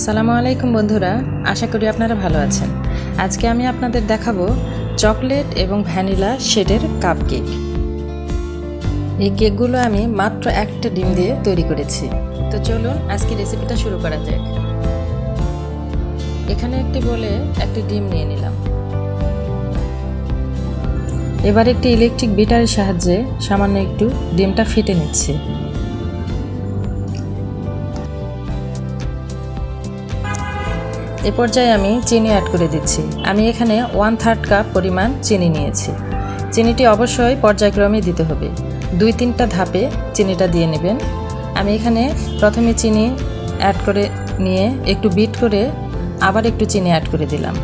আসসালামু আলাইকুম বন্ধুরা, আশা করি আপনারা ভালো আছেন। আজকে আমি আপনাদের দেখাবো চকলেট এবং ভ্যানিলা শেডের কাপ কেক। এই কেকগুলো আমি মাত্র একটা ডিম দিয়ে তৈরি করেছি। তো চলুন আজকে রেসিপিটা শুরু করা যাক। এখানে একটি বলে একটি ডিম নিয়ে নিলাম। এবার একটি ইলেকট্রিক বিটারের সাহায্যে সামান্য একটু ডিমটা ফেটে নিচ্ছি। এ পর্যায়ে আমি চিনি অ্যাড করে দিচ্ছি। আমি এখানে 1/3 কাপ পরিমাণ চিনি নিয়েছি। চিনিটি অবশ্যই পর্যায়ক্রমে দিতে হবে, 2-3টা ধাপে চিনিটা দিয়ে নেবেন। আমি এখানে প্রথমে চিনি অ্যাড করে নিয়ে একটু বিট করে আবার একটু চিনি অ্যাড করে দিলাম।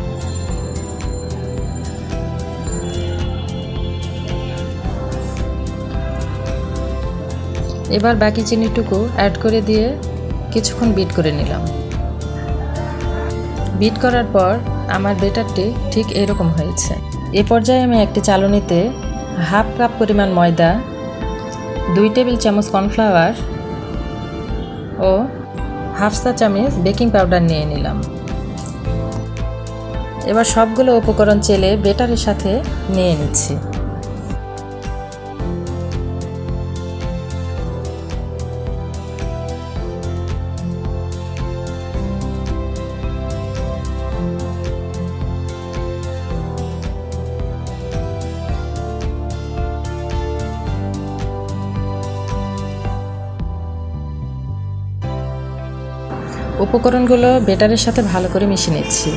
এবার বাকি চিনিটুকু অ্যাড করে দিয়ে কিছুক্ষণ বিট করে নিলাম। বিট করার পর আমার ব্যাটারটি ঠিক এরকম হয়েছে। এ পর্যায়ে আমি একটি চালনিতে 1/2 কাপ পরিমাণ ময়দা, 2 টেবিল চামচ কর্নফ্লাওয়ার ও 1/2 চা চামচ বেকিং পাউডার নিয়ে নিলাম। এবার সবগুলো উপকরণ চেলে ব্যাটারের সাথে নিয়ে নিচ্ছি। উপকরণগুলো ব্যাটারের সাথে ভালো করে মিশিয়ে নিচ্ছি।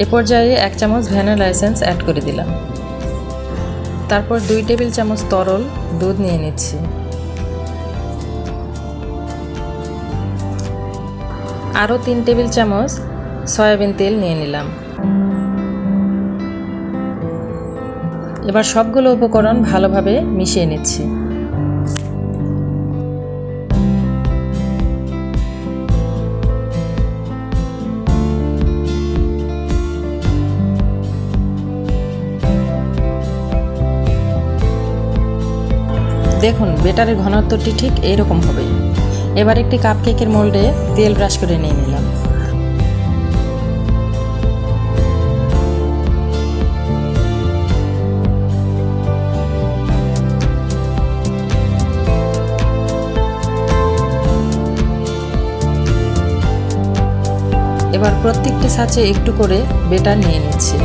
এ পর্যায়ে 1 চামচ ভ্যানিলা এসেন্স অ্যাড করে দিলাম। তারপর 2 টেবিল চামচ তরল দুধ নিয়ে নিচ্ছি। আরও 3 টেবিল চামচ সয়াবিন তেল নিয়ে নিলাম। এবার সবগুলো উপকরণ ভালোভাবে মিশিয়ে নিচ্ছি। দেখুন ব্যাটারের ঘনত্বটি ঠিক এইরকম হবে। এবার একটি কাপ কেকের মোল্ডে তেল ব্রাশ করে নিয়ে নিলাম। এবার প্রত্যেকটি ছাঁচে একটু করে ব্যাটার নিয়ে নিচ্ছি।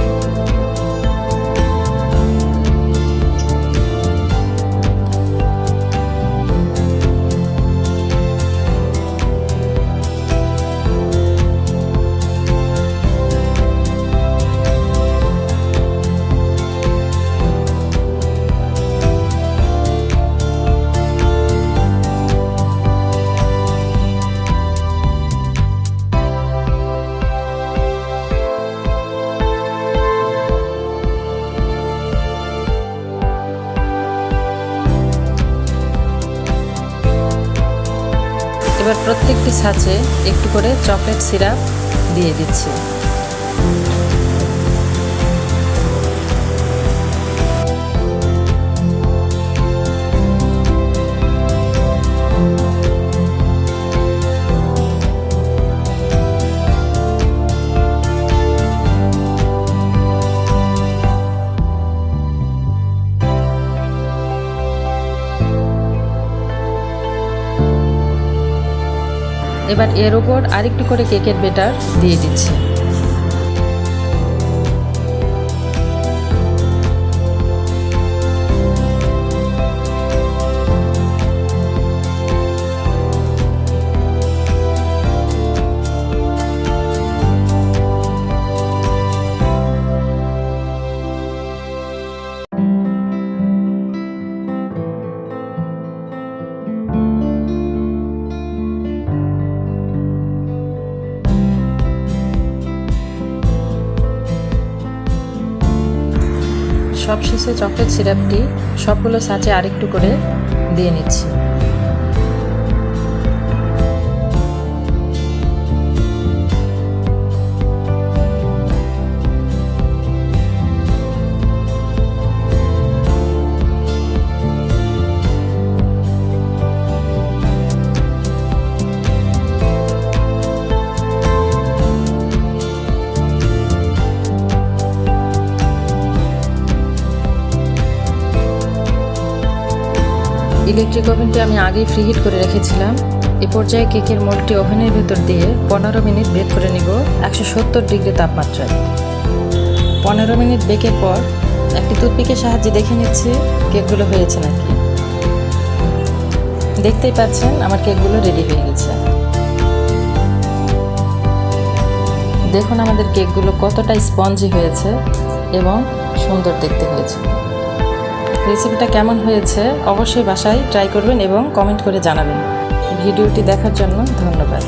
এবার প্রত্যেকটি ছাঁচে একটু করে চকলেট সিরাপ দিয়ে দিচ্ছি। এবার এর উপর আরেকটু করে কেকের ব্যাটার দিয়ে দিচ্ছি। সবশেষে চকলেট সিরাপটি সবগুলো ছাঁচে আরেকটু করে দিয়ে নিচ্ছি। ইলেকট্রিক ওভেনটি আমি আগেই ফ্রিহিট করে রেখেছিলাম। এ পর্যায়ে কেকের মোল্ডটি ওভেনের ভেতর দিয়ে 15 মিনিট বেক করে নিব 170 ডিগ্রি তাপমাত্রায়। 15 মিনিট বেকের পর একটি টুথপিকের সাহায্যে দেখে নিচ্ছি কেকগুলো হয়েছে নাকি। দেখতেই পাচ্ছেন আমার কেকগুলো রেডি হয়ে গেছে। দেখুন আমাদের কেকগুলো কতটা স্পঞ্জি হয়েছে এবং সুন্দর দেখতে হয়েছে। রেসিপিটা কেমন হয়েছে অবশ্যই বাসায় ট্রাই করবেন এবং কমেন্ট করে জানাবেন। ভিডিওটি দেখার জন্য ধন্যবাদ।